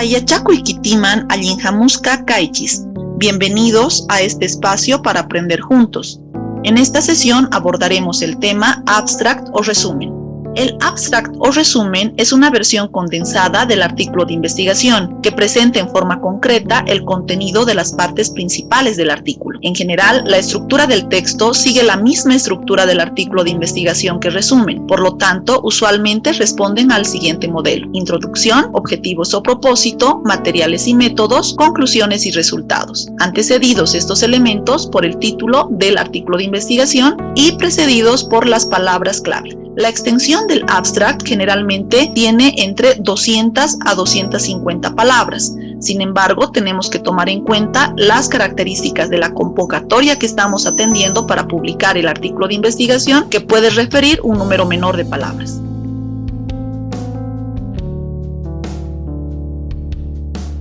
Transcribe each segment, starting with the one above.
Ayachaco y Kitiman Allinjamusca Kaichis. Bienvenidos a este espacio para aprender juntos. En esta sesión abordaremos el tema abstract o resumen. El abstract o resumen es una versión condensada del artículo de investigación que presenta en forma concreta el contenido de las partes principales del artículo. En general, la estructura del texto sigue la misma estructura del artículo de investigación que resumen. Por lo tanto, usualmente responden al siguiente modelo: introducción, objetivos o propósito, materiales y métodos, conclusiones y resultados. Antecedidos estos elementos por el título del artículo de investigación y precedidos por las palabras clave. La extensión del abstract generalmente tiene entre 200 a 250 palabras. Sin embargo, tenemos que tomar en cuenta las características de la convocatoria que estamos atendiendo para publicar el artículo de investigación, que puede referir un número menor de palabras.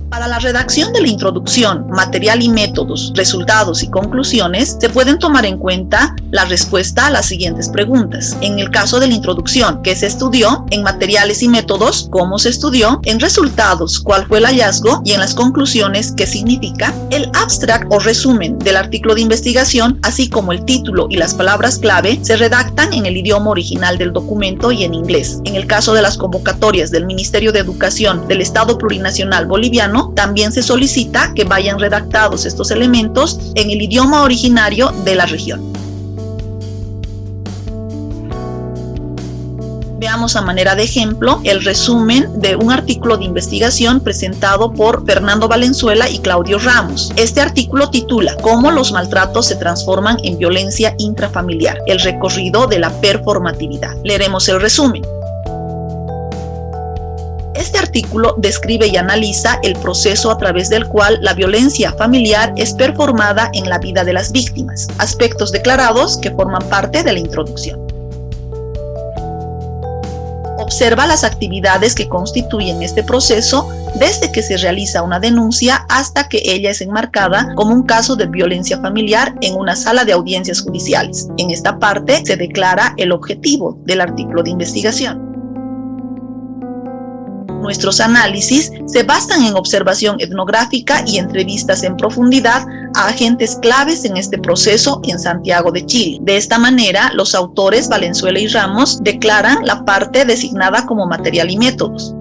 Para la redacción de la introducción, material y métodos, resultados y conclusiones, se pueden tomar en cuenta la respuesta a las siguientes preguntas. En el caso de la introducción, ¿qué se estudió? En materiales y métodos, ¿cómo se estudió? En resultados, ¿cuál fue el hallazgo? Y en las conclusiones, ¿qué significa? El abstract o resumen del artículo de investigación, así como el título y las palabras clave, se redactan en el idioma original del documento y en inglés. En el caso de las convocatorias del Ministerio de Educación del Estado Plurinacional Boliviano, también se solicita que vayan redactados estos elementos en el idioma originario de la región. Veamos a manera de ejemplo el resumen de un artículo de investigación presentado por Fernando Valenzuela y Claudio Ramos. Este artículo titula ¿Cómo los maltratos se transforman en violencia intrafamiliar? El recorrido de la performatividad. Leeremos el resumen. Este artículo describe y analiza el proceso a través del cual la violencia familiar es performada en la vida de las víctimas, aspectos declarados que forman parte de la introducción. Observa las actividades que constituyen este proceso desde que se realiza una denuncia hasta que ella es enmarcada como un caso de violencia familiar en una sala de audiencias judiciales. En esta parte se declara el objetivo del artículo de investigación. Nuestros análisis se basan en observación etnográfica y entrevistas en profundidad a agentes claves en este proceso en Santiago de Chile. De esta manera, los autores Valenzuela y Ramos declaran la parte designada como material y métodos.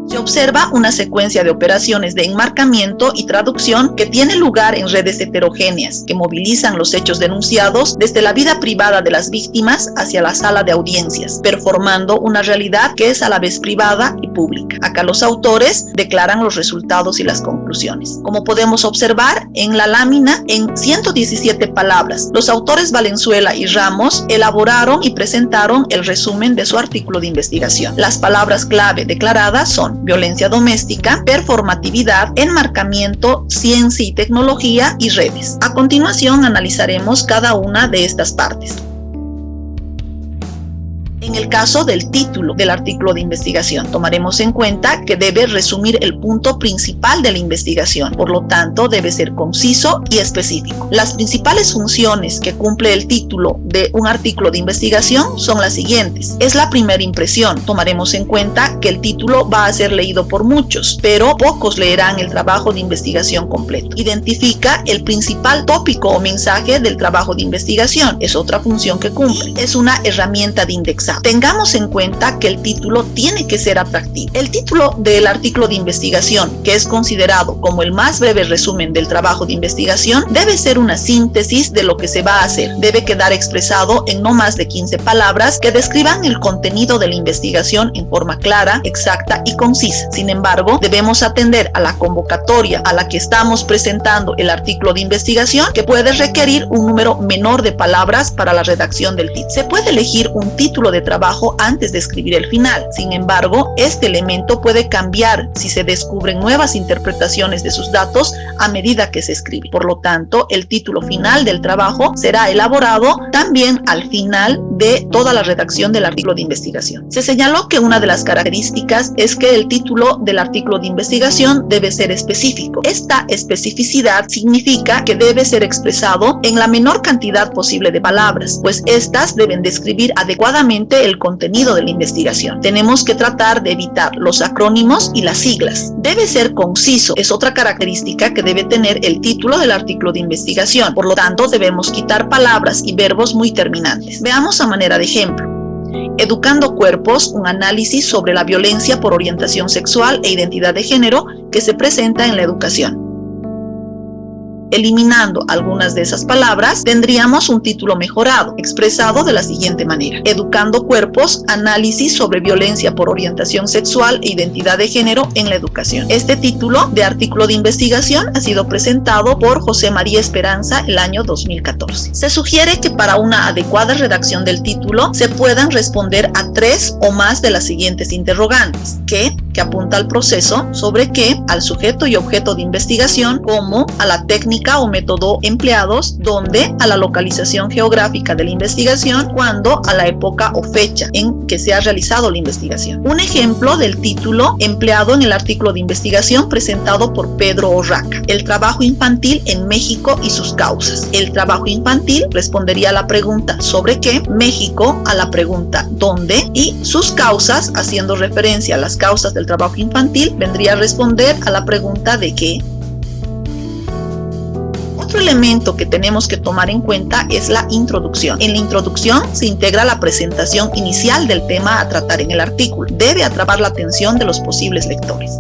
Se observa una secuencia de operaciones de enmarcamiento y traducción que tiene lugar en redes heterogéneas, que movilizan los hechos denunciados desde la vida privada de las víctimas hacia la sala de audiencias, performando una realidad que es a la vez privada y pública. Acá los autores declaran los resultados y las conclusiones. Como podemos observar en la lámina, en 117 palabras, los autores Valenzuela y Ramos elaboraron y presentaron el resumen de su artículo de investigación. Las palabras clave declaradas son violencia doméstica, performatividad, enmarcamiento, ciencia y tecnología y redes. A continuación analizaremos cada una de estas partes. En el caso del título del artículo de investigación, tomaremos en cuenta que debe resumir el punto principal de la investigación, por lo tanto debe ser conciso y específico. Las principales funciones que cumple el título de un artículo de investigación son las siguientes. Es la primera impresión. Tomaremos en cuenta que el título va a ser leído por muchos, pero pocos leerán el trabajo de investigación completo. Identifica el principal tópico o mensaje del trabajo de investigación. Es otra función que cumple. Es una herramienta de indexar. Tengamos en cuenta que el título tiene que ser atractivo. El título del artículo de investigación, que es considerado como el más breve resumen del trabajo de investigación, debe ser una síntesis de lo que se va a hacer. Debe quedar expresado en no más de 15 palabras que describan el contenido de la investigación en forma clara, exacta y concisa. Sin embargo, debemos atender a la convocatoria a la que estamos presentando el artículo de investigación, que puede requerir un número menor de palabras para la redacción del título. Se puede elegir un título de trabajo antes de escribir el final. Sin embargo, este elemento puede cambiar si se descubren nuevas interpretaciones de sus datos a medida que se escribe. Por lo tanto, el título final del trabajo será elaborado también al final de toda la redacción del artículo de investigación. Se señaló que una de las características es que el título del artículo de investigación debe ser específico. Esta especificidad significa que debe ser expresado en la menor cantidad posible de palabras, pues estas deben describir adecuadamente claramente el contenido de la investigación. Tenemos que tratar de evitar los acrónimos y las siglas. Debe ser conciso, es otra característica que debe tener el título del artículo de investigación. Por lo tanto, debemos quitar palabras y verbos muy terminantes. Veamos a manera de ejemplo. Educando Cuerpos, un análisis sobre la violencia por orientación sexual e identidad de género que se presenta en la educación. Eliminando algunas de esas palabras, tendríamos un título mejorado, expresado de la siguiente manera: Educando Cuerpos, análisis sobre violencia por orientación sexual e identidad de género en la educación. Este título de artículo de investigación ha sido presentado por José María Esperanza el año 2014. Se sugiere que para una adecuada redacción del título se puedan responder a 3 o más de las siguientes interrogantes: ¿qué? Que apunta al proceso, sobre qué, al sujeto y objeto de investigación, cómo, a la técnica o método empleados, dónde, a la localización geográfica de la investigación, cuándo, a la época o fecha en que se ha realizado la investigación. Un ejemplo del título empleado en el artículo de investigación presentado por Pedro Orraca: el trabajo infantil en México y sus causas. El trabajo infantil respondería a la pregunta ¿sobre qué?, México a la pregunta ¿dónde?, y sus causas, haciendo referencia a las causas del trabajo infantil, vendría a responder a la pregunta ¿de qué? Otro elemento que tenemos que tomar en cuenta es la introducción. En la introducción se integra la presentación inicial del tema a tratar en el artículo. Debe atrapar la atención de los posibles lectores.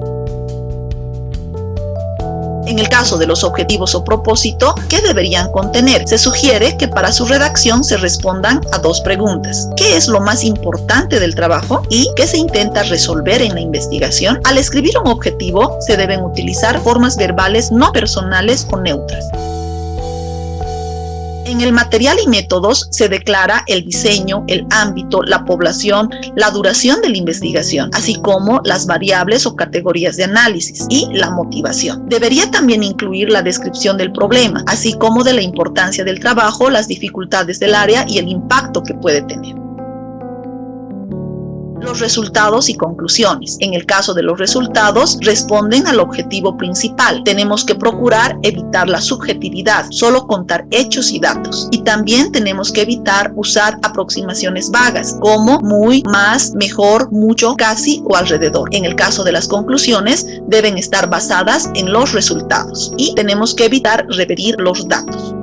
En el caso de los objetivos o propósito, ¿qué deberían contener? Se sugiere que para su redacción se respondan a 2 preguntas: ¿qué es lo más importante del trabajo? ¿Y qué se intenta resolver en la investigación? Al escribir un objetivo, se deben utilizar formas verbales no personales o neutras. En el material y métodos se declara el diseño, el ámbito, la población, la duración de la investigación, así como las variables o categorías de análisis y la motivación. Debería también incluir la descripción del problema, así como de la importancia del trabajo, las dificultades del área y el impacto que puede tener. Los resultados y conclusiones. En el caso de los resultados, responden al objetivo principal. Tenemos que procurar evitar la subjetividad, solo contar hechos y datos. Y también tenemos que evitar usar aproximaciones vagas, como muy, más, mejor, mucho, casi o alrededor. En el caso de las conclusiones, deben estar basadas en los resultados. Y tenemos que evitar repetir los datos.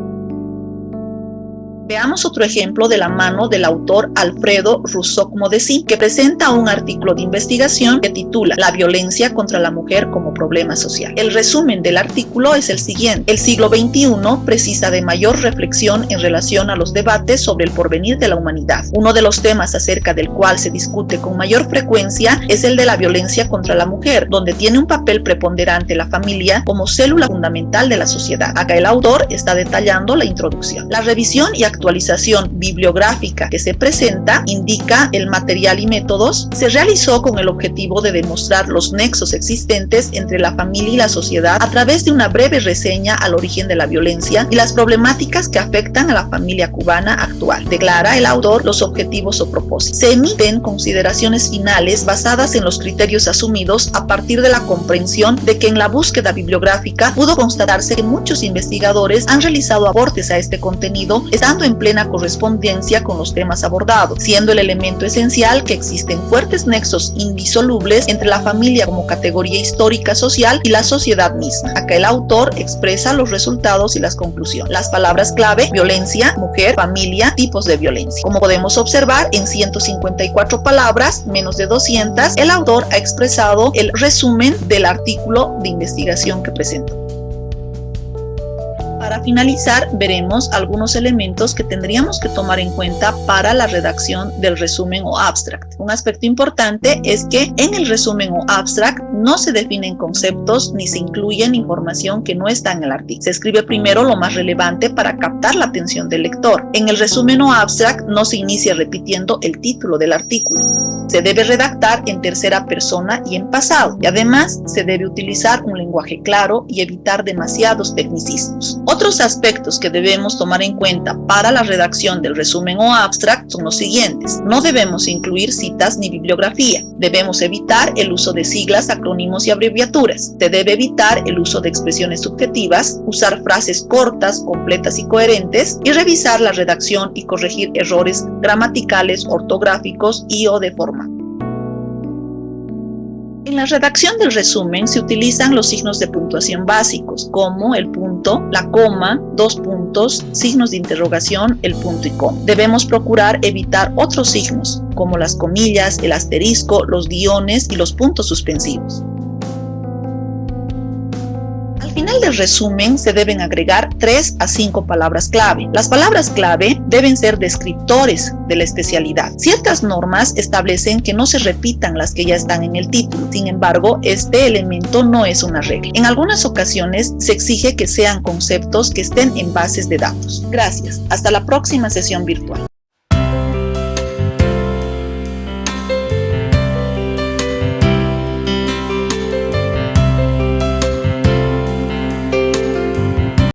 Veamos otro ejemplo de la mano del autor Alfredo Rousseau-Modessi, que presenta un artículo de investigación que titula La violencia contra la mujer como problema social. El resumen del artículo es el siguiente: el siglo XXI precisa de mayor reflexión en relación a los debates sobre el porvenir de la humanidad. Uno de los temas acerca del cual se discute con mayor frecuencia es el de la violencia contra la mujer, donde tiene un papel preponderante la familia como célula fundamental de la sociedad. Acá el autor está detallando la introducción. La revisión y actualización bibliográfica que se presenta indica el material y métodos. Se realizó con el objetivo de demostrar los nexos existentes entre la familia y la sociedad a través de una breve reseña al origen de la violencia y las problemáticas que afectan a la familia cubana actual. Declara el autor los objetivos o propósitos. Se emiten consideraciones finales basadas en los criterios asumidos a partir de la comprensión de que en la búsqueda bibliográfica pudo constatarse que muchos investigadores han realizado aportes a este contenido, estando en plena correspondencia con los temas abordados, siendo el elemento esencial que existen fuertes nexos indisolubles entre la familia como categoría histórica social y la sociedad misma. Acá el autor expresa los resultados y las conclusiones. Las palabras clave: violencia, mujer, familia, tipos de violencia. Como podemos observar, en 154 palabras, menos de 200, el autor ha expresado el resumen del artículo de investigación que presentó. Para finalizar, veremos algunos elementos que tendríamos que tomar en cuenta para la redacción del resumen o abstract. Un aspecto importante es que en el resumen o abstract no se definen conceptos ni se incluyen información que no está en el artículo. Se escribe primero lo más relevante para captar la atención del lector. En el resumen o abstract no se inicia repitiendo el título del artículo. Se debe redactar en tercera persona y en pasado, y además se debe utilizar un lenguaje claro y evitar demasiados tecnicismos. Otros aspectos que debemos tomar en cuenta para la redacción del resumen o abstract son los siguientes. No debemos incluir citas ni bibliografía. Debemos evitar el uso de siglas, acrónimos y abreviaturas. Se debe evitar el uso de expresiones subjetivas, usar frases cortas, completas y coherentes, y revisar la redacción y corregir errores gramaticales, ortográficos y o de forma. En la redacción del resumen se utilizan los signos de puntuación básicos, como el punto, la coma, dos puntos, signos de interrogación, el punto y coma. Debemos procurar evitar otros signos, como las comillas, el asterisco, los guiones y los puntos suspensivos. Al final del resumen se deben agregar 3 a 5 palabras clave. Las palabras clave deben ser descriptores de la especialidad. Ciertas normas establecen que no se repitan las que ya están en el título. Sin embargo, este elemento no es una regla. En algunas ocasiones se exige que sean conceptos que estén en bases de datos. Gracias. Hasta la próxima sesión virtual.